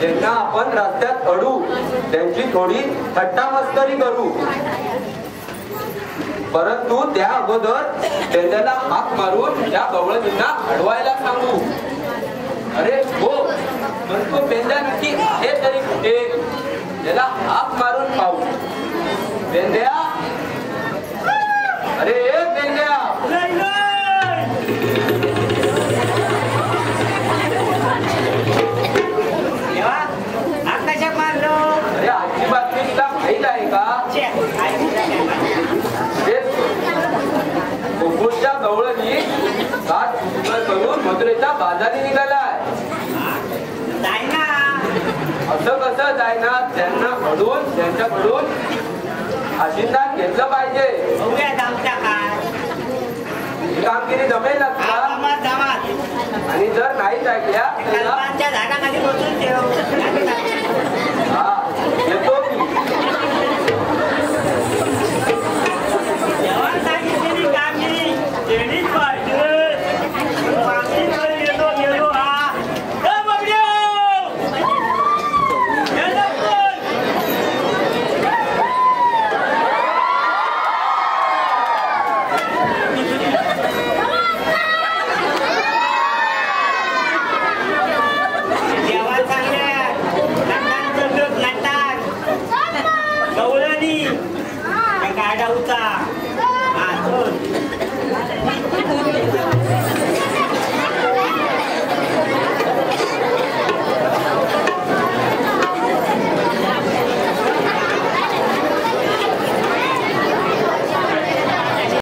त्यांना आपण रस्त्यात अडू, त्यांची थोडी थट्टा मस्करी करू, परंतु त्या अगोदर पेंड्याला हाक मारून त्या गवळणींना अडवायला सांगू. अरे हो, म्हणतो पेंड्या नक्की आहे तरी कुठे, त्याला हाक मारून पाहू. पेंड्या, अरे पेंड्या. अरे आजची बातमी तुला माहीत आहे का? कोकणच्या गवळणी काठ करून मथुरेच्या बाजारी निघालाय. असं कसं जायना, त्यांना अडून त्यांच्याकडून आशीर्वाद घेतलं पाहिजे. ही कामगिरी जमेल का? आणि जर नाही ऐकल्या झाडाखाली बसून ठेव.